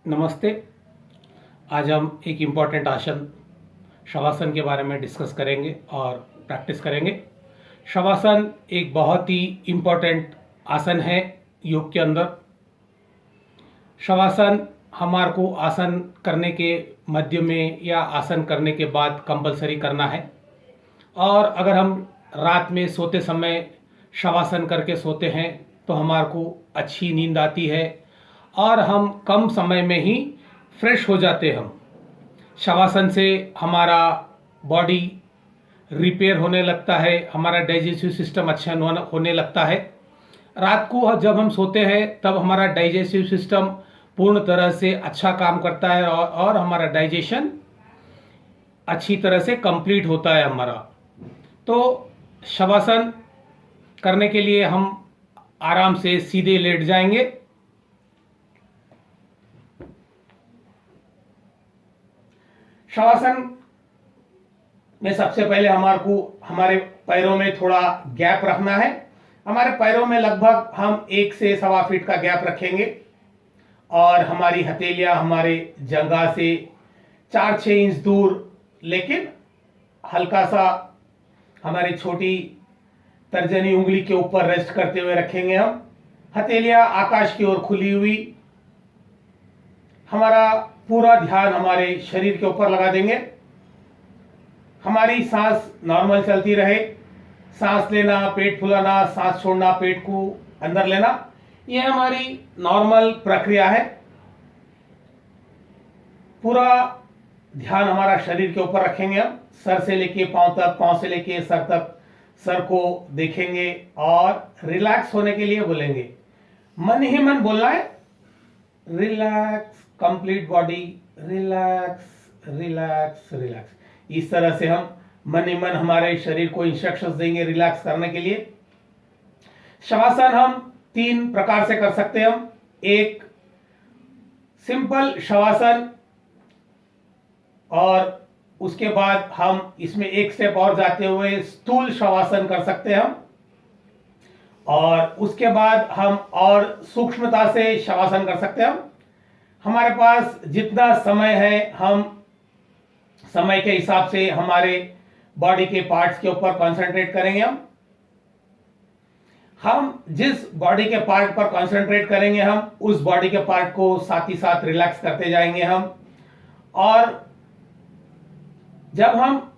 नमस्ते। आज हम एक इम्पॉर्टेंट आसन शवासन के बारे में डिस्कस करेंगे और प्रैक्टिस करेंगे। शवासन एक बहुत ही इम्पॉर्टेंट आसन है योग के अंदर। शवासन हमारे को आसन करने के मध्य में या आसन करने के बाद कंपलसरी करना है। और अगर हम रात में सोते समय शवासन करके सोते हैं तो हमारे को अच्छी नींद आती है और हम कम समय में ही फ्रेश हो जाते हैं। हम शवासन से हमारा बॉडी रिपेयर होने लगता है, हमारा डाइजेस्टिव सिस्टम अच्छा होने लगता है। रात को जब हम सोते हैं तब हमारा डाइजेस्टिव सिस्टम पूर्ण तरह से अच्छा काम करता है और हमारा डाइजेशन अच्छी तरह से कंप्लीट होता है हमारा। तो शवासन करने के लिए हम आराम से सीधे लेट जाएंगे। शवासन में सबसे पहले हमारे पैरों में थोड़ा गैप रखना है। हमारे पैरों में लगभग हम 1 से 1.25 फीट का गैप रखेंगे और हमारी हथेलियां हमारे जंघा से 4-6 इंच दूर, लेकिन हल्का सा हमारी छोटी तर्जनी उंगली के ऊपर रेस्ट करते हुए रखेंगे। हम हथेलियां आकाश की ओर खुली हुई, हमारा पूरा ध्यान हमारे शरीर के ऊपर लगा देंगे। हमारी सांस नॉर्मल चलती रहे, सांस लेना, पेट फुलाना, सांस छोड़ना, पेट को अंदर लेना, यह हमारी नॉर्मल प्रक्रिया है। पूरा ध्यान हमारा शरीर के ऊपर रखेंगे। हम सर से लेके पांव तक, पांव से लेके सर तक, सर को देखेंगे और रिलैक्स होने के लिए बोलेंगे। मन ही मन बोलना है, relax, complete body, relax relax relax. इस तरह से हम मन ही मन हमारे शरीर को इंस्ट्रक्शंस देंगे रिलैक्स करने के लिए। शवासन हम 3 प्रकार से कर सकते हैं। हम एक सिंपल शवासन, और उसके बाद हम इसमें एक स्टेप और जाते हुए स्थूल शवासन कर सकते हैं हम, और उसके बाद हम और सूक्ष्मता से शवासन कर सकते हैं। हम हमारे पास जितना समय है, हम समय के हिसाब से हमारे बॉडी के पार्ट्स के ऊपर कंसंट्रेट करेंगे। हम जिस बॉडी के पार्ट पर कंसंट्रेट करेंगे, हम उस बॉडी के पार्ट को साथ ही साथ रिलैक्स करते जाएंगे हम। और जब हम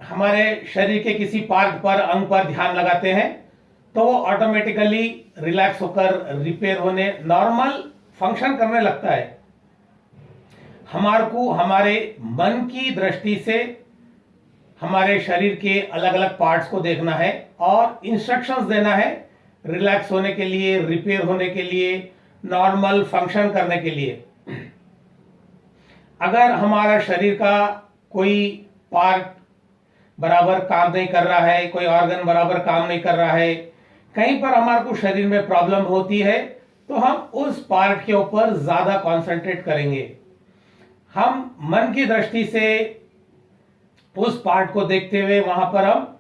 हमारे शरीर के किसी पार्ट पर, अंग पर ध्यान लगाते हैं तो वो ऑटोमेटिकली रिलैक्स होकर रिपेयर होने, नॉर्मल फंक्शन करने लगता है। हमारे को हमारे मन की दृष्टि से हमारे शरीर के अलग अलग पार्ट्स को देखना है और इंस्ट्रक्शंस देना है रिलैक्स होने के लिए, रिपेयर होने के लिए, नॉर्मल फंक्शन करने के लिए। अगर हमारा शरीर का कोई पार्ट बराबर काम नहीं कर रहा है, कोई ऑर्गन बराबर काम नहीं कर रहा है, कहीं पर हमारे को शरीर में प्रॉब्लम होती है, तो हम उस पार्ट के ऊपर ज्यादा कंसंट्रेट करेंगे। हम मन की दृष्टि से उस पार्ट को देखते हुए वहां पर हम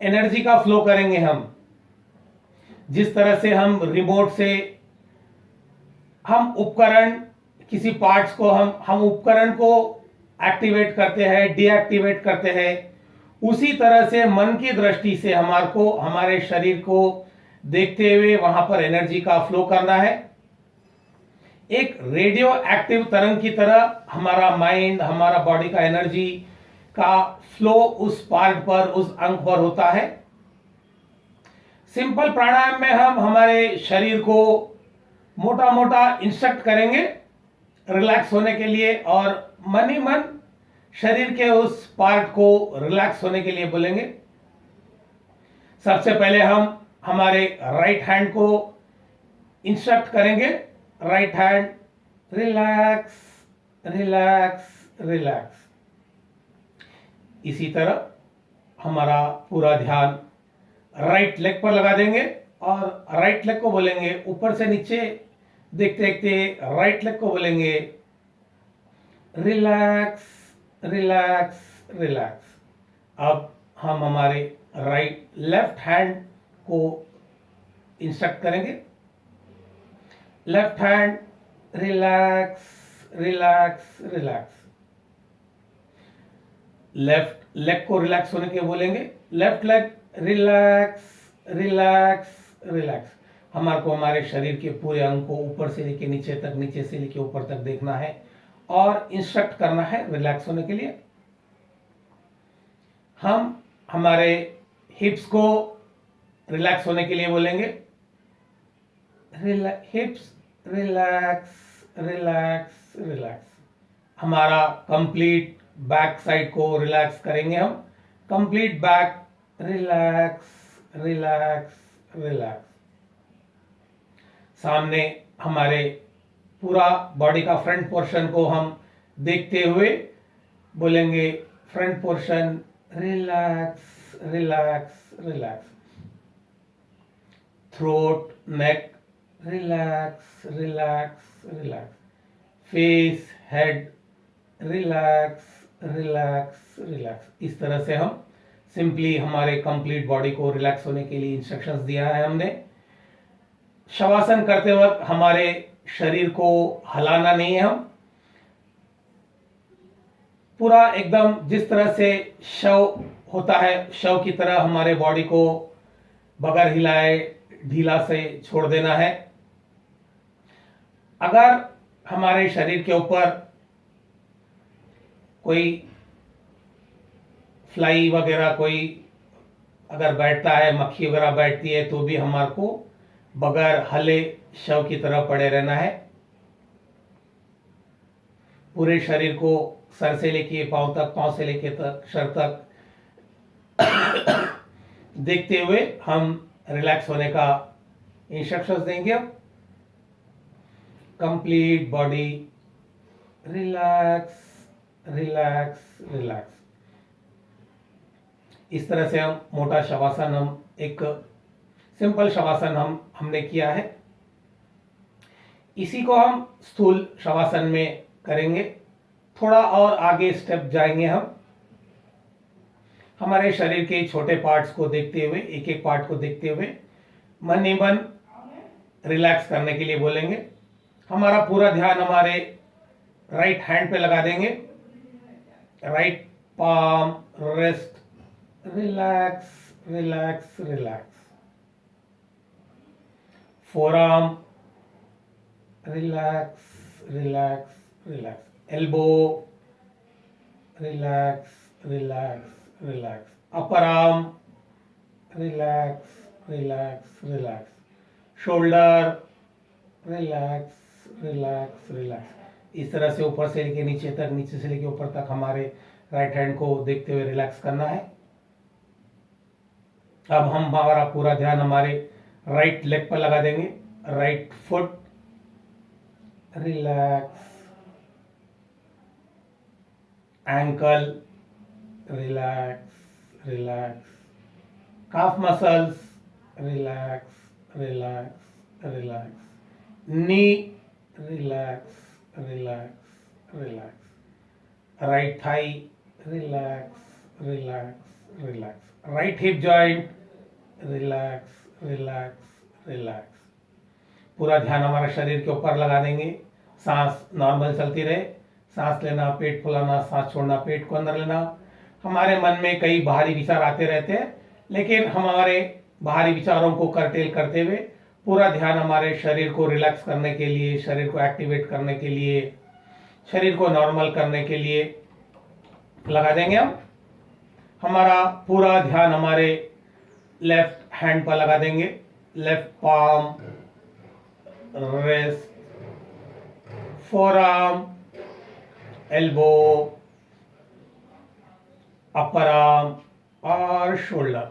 एनर्जी का फ्लो करेंगे। हम जिस तरह से हम रिमोट से हम उपकरण, किसी पार्ट्स को हम उपकरण को एक्टिवेट करते हैं, डीएक्टिवेट करते हैं, उसी तरह से मन की दृष्टि से हमारे शरीर को देखते हुए वहां पर एनर्जी का फ्लो करना है। एक रेडियो एक्टिव तरंग की तरह हमारा माइंड, हमारा बॉडी का एनर्जी का फ्लो उस पार्ट पर, उस अंग पर होता है। सिंपल प्राणायाम में हम हमारे शरीर को मोटा मोटा इंस्ट्रक्ट करेंगे रिलैक्स होने के लिए, और मन ही मन शरीर के उस पार्ट को रिलैक्स होने के लिए बोलेंगे। सबसे पहले हम हमारे राइट हैंड को इंस्ट्रक्ट करेंगे, right hand, relax relax relax. इसी तरह हमारा पूरा ध्यान राइट लेग पर लगा देंगे और राइट लेग को बोलेंगे, ऊपर से नीचे देखते देखते राइट लेग को बोलेंगे, रिलैक्स रिलैक्स रिलैक्स। अब हम हमारे लेफ्ट हैंड को इंस्ट्रक्ट करेंगे, left hand relax, relax, relax. Left leg को रिलैक्स होने के बोलेंगे, left leg relax, relax, relax. हमारे को हमारे शरीर के पूरे अंग को ऊपर से लेके नीचे तक, नीचे से लेके ऊपर तक देखना है और इंस्ट्रक्ट करना है रिलैक्स होने के लिए। हम हमारे हिप्स को रिलैक्स होने के लिए बोलेंगे, हिप्स रिलैक्स, रिलैक्स, रिलैक्स। हमारा कंप्लीट बैक साइड को रिलैक्स करेंगे हम, complete back relax, relax, relax. सामने हमारे पूरा बॉडी का फ्रंट पोर्शन को हम देखते हुए बोलेंगे, front portion relax, relax, relax. Throat, neck relax, relax, relax. Face, head relax, relax, relax. इस तरह से हम सिंपली हमारे कंप्लीट बॉडी को रिलैक्स होने के लिए इंस्ट्रक्शंस दिया है हमने। शवासन करते वक्त हमारे शरीर को हिलाना नहीं है, हम पूरा एकदम जिस तरह से शव होता है, शव की तरह हमारे बॉडी को बगैर हिलाए ढीला से छोड़ देना है। अगर हमारे शरीर के ऊपर कोई फ्लाई वगैरह कोई अगर बैठता है, मक्खी वगैरह बैठती है, तो भी हमारे को बगैर हले शव की तरह पड़े रहना है। पूरे शरीर को सर से लेके पांव तक, पांव से लेके तक सर तक देखते हुए हम रिलैक्स होने का इंस्ट्रक्शंस देंगे। Complete body relax, relax, relax. इस तरह से हम मोटा शवासन, हम एक सिंपल शवासन हमने किया है। इसी को हम स्थूल शवासन में करेंगे। थोड़ा और आगे स्टेप जाएंगे हम, हमारे शरीर के छोटे पार्ट्स को देखते हुए, एक एक पार्ट को देखते हुए मन ही मन रिलैक्स करने के लिए बोलेंगे। हमारा पूरा ध्यान हमारे राइट हैंड पे लगा देंगे, right palm, wrist, relax, relax, relax. Forearm relax, relax, relax. Elbow relax, relax, relax. Upper arm relax, relax, relax. Shoulder relax, relax, relax. इस तरह से ऊपर से लेके नीचे तक, नीचे से लेके ऊपर तक हमारे राइट हैंड को देखते हुए रिलैक्स करना है। अब हम हमारा पूरा ध्यान हमारे राइट लेग पर लगा देंगे, right foot relax, ankle relax, relax. Calf muscles relax, relax, relax. Knee relax, relax, relax. Right thigh relax, relax, relax. Right hip joint relax, relax, relax. पूरा ध्यान हमारे शरीर के ऊपर लगा देंगे। सांस नॉर्मल चलती रहे, सांस लेना, पेट फुलाना, सांस छोड़ना, पेट को अंदर लेना। हमारे मन में कई बाहरी विचार आते रहते हैं, लेकिन हमारे बाहरी विचारों को कर्टेल करते हुए पूरा ध्यान हमारे शरीर को रिलैक्स करने के लिए, शरीर को एक्टिवेट करने के लिए, शरीर को नॉर्मल करने के लिए लगा देंगे हम। हमारा पूरा ध्यान हमारे लेफ्ट हैंड पर लगा देंगे, left palm, wrist, forearm, elbow, upper arm और शोल्डर।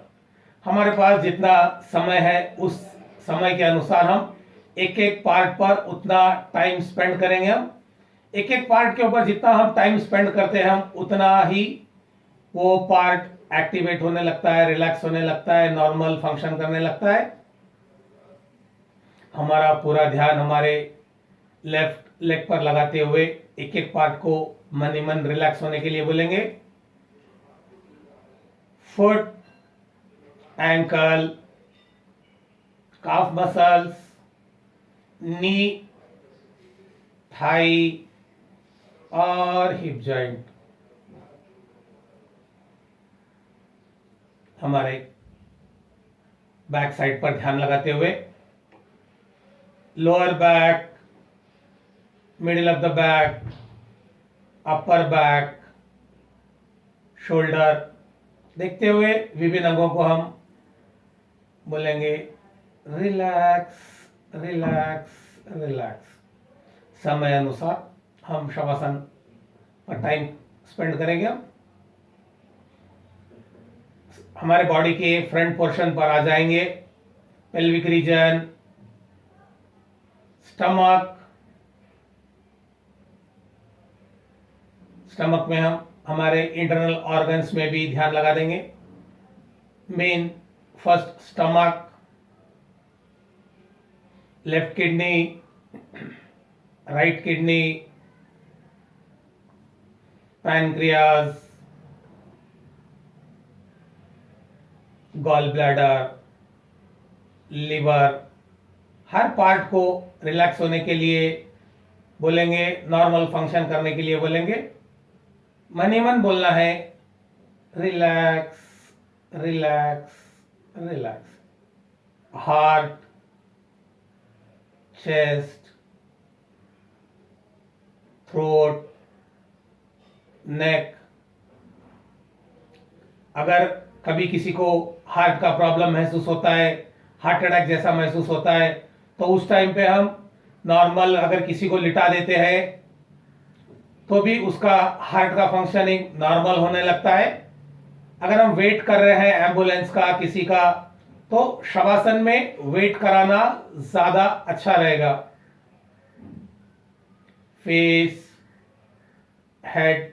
हमारे पास जितना समय है उस समय के अनुसार हम एक एक पार्ट पर उतना टाइम स्पेंड करेंगे। हम एक एक पार्ट के ऊपर जितना हम टाइम स्पेंड करते हैं, हम उतना ही वो पार्ट एक्टिवेट होने लगता है, रिलैक्स होने लगता है, नॉर्मल फंक्शन करने लगता है। हमारा पूरा ध्यान हमारे लेफ्ट लेग पर लगाते हुए एक एक पार्ट को मन ही मन रिलैक्स होने के लिए बोलेंगे। Foot, ankle, calf muscles, knee, Thai और हिप जॉइंट हमारे बैक साइड पर ध्यान लगाते हुए lower back, middle of the back, upper back, shoulder देखते हुए विभिन्न अंगों को हम बोलेंगे रिलैक्स रिलैक्स रिलैक्स। समय अनुसार हम शवासन पर टाइम स्पेंड करेंगे। हम हमारे बॉडी के फ्रंट पोर्शन पर आ जाएंगे, पेल्विक रीजन, स्टमक में हम हमारे इंटरनल ऑर्गन्स में भी ध्यान लगा देंगे। Main first stomach, left kidney, right kidney, pancreas, gall bladder, liver, हर पार्ट को रिलैक्स होने के लिए बोलेंगे, नॉर्मल फंक्शन करने के लिए बोलेंगे। मन ही मन बोलना है relax relax relax. Heart, chest, throat, neck. अगर कभी किसी को हार्ट का प्रॉब्लम महसूस होता है, हार्ट अटैक जैसा महसूस होता है, तो उस टाइम पे हम नॉर्मल अगर किसी को लिटा देते हैं तो भी उसका हार्ट का फंक्शनिंग नॉर्मल होने लगता है। अगर हम वेट कर रहे हैं एम्बुलेंस का, किसी का, तो शवासन में वेट कराना ज्यादा अच्छा रहेगा। फेस, हेड,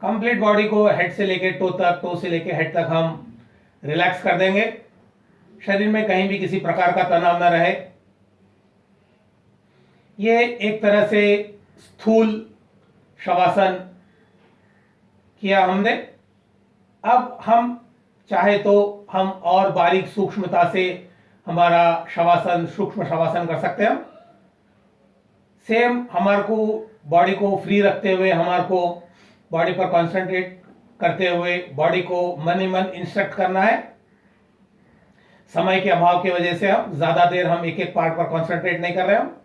कंप्लीट बॉडी को हेड से लेके टो तक, टो से लेके हेड तक हम रिलैक्स कर देंगे। शरीर में कहीं भी किसी प्रकार का तनाव न रहे। ये एक तरह से स्थूल शवासन किया हमने। अब हम चाहे तो हम और बारीक सूक्ष्मता से हमारा शवासन, सूक्ष्म शवासन कर सकते हैं। सेम हमारे को बॉडी को फ्री रखते हुए, हमारे को बॉडी पर कंसंट्रेट करते हुए बॉडी को मन ही मन इंस्ट्रक्ट करना है। समय के अभाव की वजह से हम ज्यादा देर हम एक एक पार्ट पर कंसंट्रेट नहीं कर रहे हैं।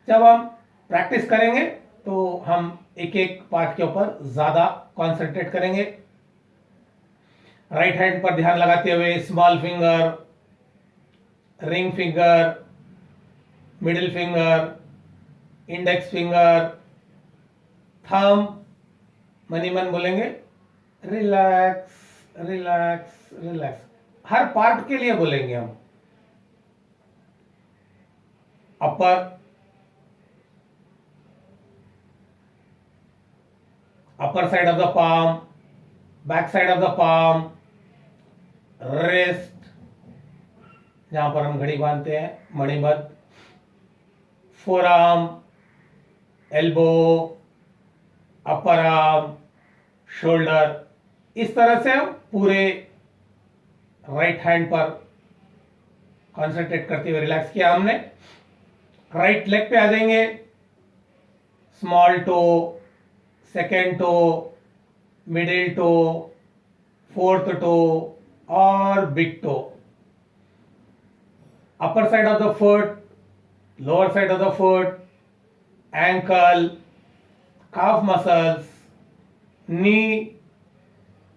जब हम प्रैक्टिस करेंगे तो हम एक एक पार्ट के ऊपर ज्यादा कंसंट्रेट करेंगे। राइट हैंड पर ध्यान लगाते हुए small finger, ring finger, middle finger, index finger, thumb, मन ही मन बोलेंगे रिलैक्स रिलैक्स रिलैक्स। हर पार्ट के लिए बोलेंगे हम। Upper side of the palm, back side of the palm, wrist जहां पर हम घड़ी बांधते हैं, मणिबद्ध, forearm, elbow, upper arm, shoulder. इस तरह से हम पूरे राइट हैंड पर कंसंट्रेट करते हुए रिलैक्स किया हमने। राइट लेग पे आ जाएंगे, small toe, second toe, middle toe, fourth toe और big toe. Upper side of the foot, lower side of the foot, ankle, calf muscles, knee,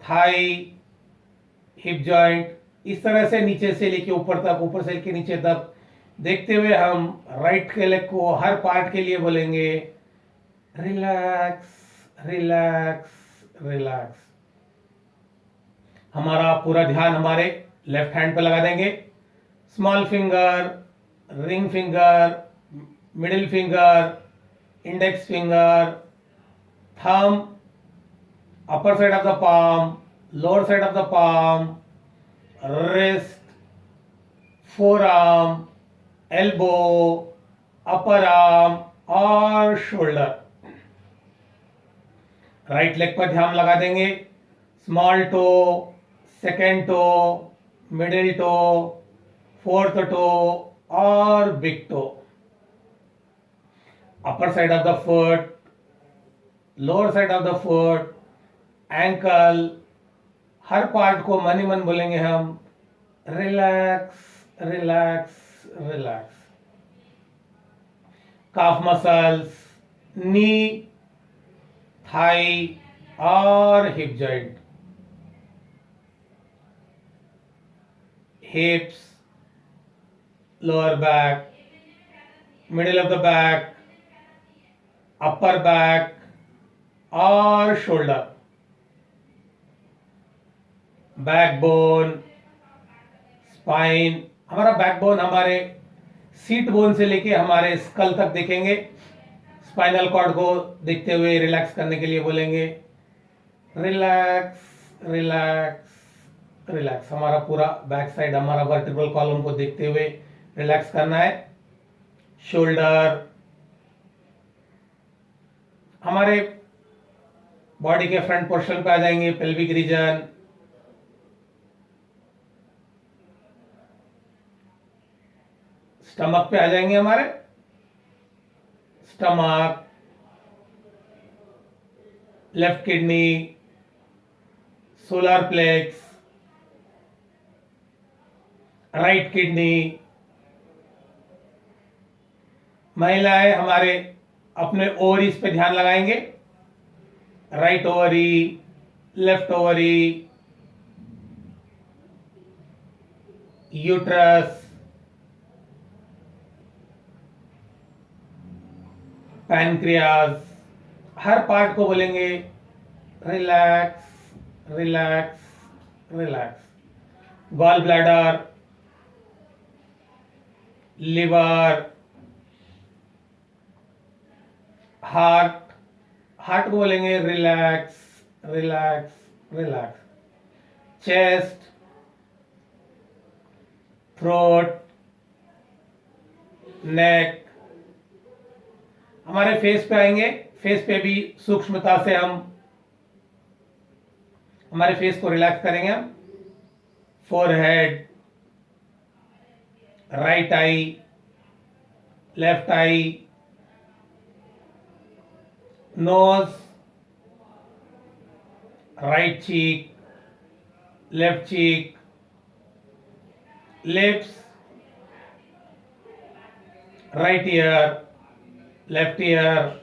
thigh, hip joint. इस तरह से नीचे से लेके ऊपर तक, ऊपर से लेके नीचे तक देखते हुए हम राइट के लेग को हर पार्ट के लिए बोलेंगे रिलैक्स रिलैक्स रिलैक्स। हमारा पूरा ध्यान हमारे लेफ्ट हैंड पे लगा देंगे। Small finger, ring finger, middle finger, index finger, thumb, upper side of the palm, lower side of the palm, wrist, forearm, elbow, upper arm और शोल्डर। राइट लेग पर ध्यान लगा देंगे। Small toe, second toe, middle toe, fourth toe और big toe. Upper side of the foot, lower side of the foot, ankle, हर part को मन ही मन बोलेंगे हम relax relax relax. Calf muscles, knee, Thai और hip joint, हिप्स, lower back, middle of the back, upper back और shoulder, backbone, spine. हमारा बैकबोन हमारे सीट बोन से लेके हमारे स्कल तक देखेंगे। स्पाइनल कॉर्ड को देखते हुए रिलैक्स करने के लिए बोलेंगे रिलैक्स रिलैक्स रिलैक्स। हमारा पूरा बैक साइड हमारा वर्टिब्रल कॉलम को देखते हुए रिलैक्स करना है। शोल्डर, हमारे बॉडी के फ्रंट पोर्शन पे आ जाएंगे, पेल्विक रीजन, स्टमक पे आ जाएंगे हमारे, stomach, left kidney, solar plexus, right kidney. महिलाएं हमारे अपने ओवरीज पे ध्यान लगाएंगे, right ovary, left ovary, uterus, pancreas. हर पार्ट को बोलेंगे relax relax relax. Gall bladder, liver, heart, heart को बोलेंगे relax relax relax. Chest, throat, neck. हमारे फेस पे आएंगे, फेस पे भी सूक्ष्मता से हम हमारे फेस को रिलैक्स करेंगे हम। Forehead, right eye, left eye, nose, right cheek, left cheek, lips, right ear, left ear.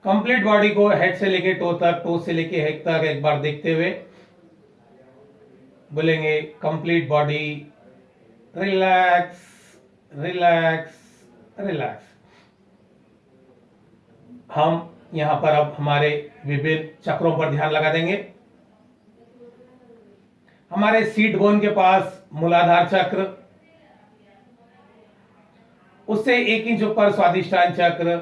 Complete body को हेड से लेके टो तक, टो से लेके हेड तक एक बार देखते हुए बोलेंगे complete body relax relax relax. हम यहां पर अब हमारे विभिन्न चक्रों पर ध्यान लगा देंगे। हमारे सीट बोन के पास मूलाधार चक्र, उससे 1 इंच ऊपर स्वादिष्टान चक्र,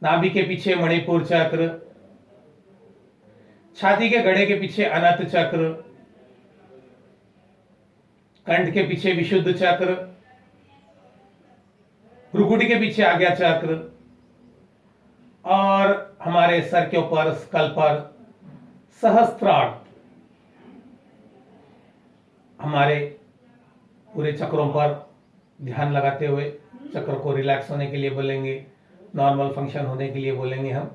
नाभि के पीछे मणिपुर चक्र, छाती के गड़े के पीछे अनंत चक्र, कंठ के पीछे विशुद्ध चक्र, भ्रुकुटी के पीछे आज्ञा चक्र और हमारे सर के ऊपर स्कल पर सहस्त्रार। हमारे पूरे चक्रों पर ध्यान लगाते हुए चक्र को रिलैक्स होने के लिए बोलेंगे, नॉर्मल फंक्शन होने के लिए बोलेंगे हम।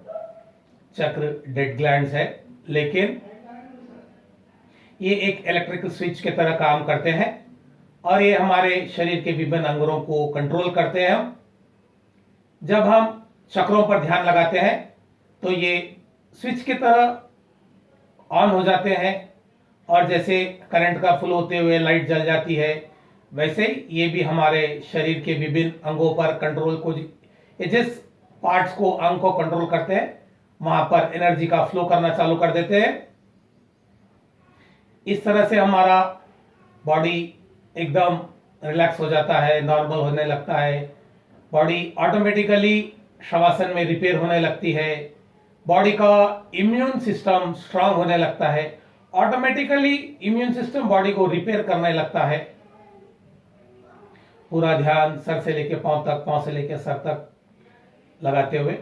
चक्र डेड ग्लैंड्स है, लेकिन ये एक इलेक्ट्रिकल स्विच की तरह काम करते हैं और ये हमारे शरीर के विभिन्न अंगों को कंट्रोल करते हैं। हम जब हम चक्रों पर ध्यान लगाते हैं तो ये स्विच की तरह ऑन हो जाते हैं और जैसे करंट का फ्लो होते हुए लाइट जल जाती है, वैसे ये भी हमारे शरीर के विभिन्न अंगों पर कंट्रोल को, ये जिस पार्ट्स को अंग को कंट्रोल करते हैं वहां पर एनर्जी का फ्लो करना चालू कर देते हैं। इस तरह से हमारा बॉडी एकदम रिलैक्स हो जाता है, नॉर्मल होने लगता है। बॉडी ऑटोमेटिकली शवासन में रिपेयर होने लगती है। बॉडी का इम्यून सिस्टम स्ट्रांग होने लगता है। ऑटोमेटिकली इम्यून सिस्टम बॉडी को रिपेयर करने लगता है। पूरा ध्यान सर से लेके पांव तक, पांव से लेके सर तक लगाते हुए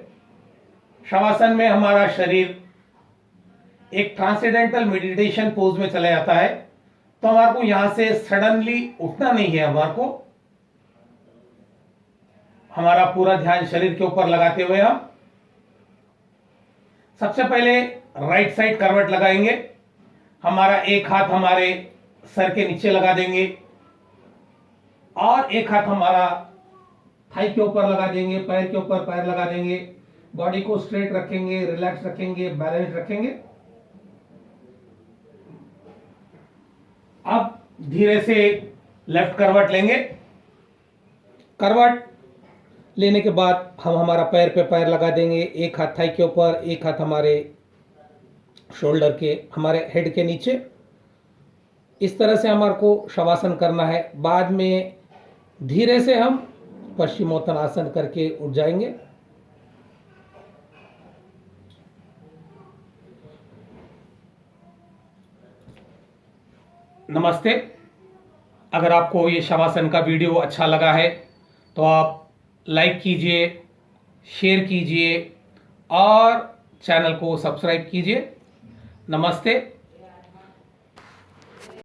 शवासन में हमारा शरीर एक ट्रांसेंडेंटल मेडिटेशन पोज में चला जाता है तो हमारे को यहां से सडनली उठना नहीं है, हमारे को हमारा पूरा ध्यान शरीर के ऊपर लगाते हुए हम सबसे पहले राइट साइड करवट लगाएंगे। हमारा एक हाथ हमारे सर के नीचे लगा देंगे और एक हाथ हमारा थाई के ऊपर लगा देंगे, पैर के ऊपर पैर लगा देंगे। बॉडी को स्ट्रेट रखेंगे, रिलैक्स रखेंगे, बैलेंस रखेंगे। अब धीरे से लेफ्ट करवट लेंगे। करवट लेने के बाद हम हमारा पैर पे पैर लगा देंगे, एक हाथ थाई के ऊपर, एक हाथ हमारे शोल्डर के, हमारे हेड के नीचे। इस तरह से हमारे को शवासन करना है। बाद में धीरे से हम पश्चिमोत्तानासन करके उठ जाएंगे। नमस्ते। अगर आपको ये शवासन का वीडियो अच्छा लगा है तो आप लाइक कीजिए, शेयर कीजिए और चैनल को सब्सक्राइब कीजिए। नमस्ते।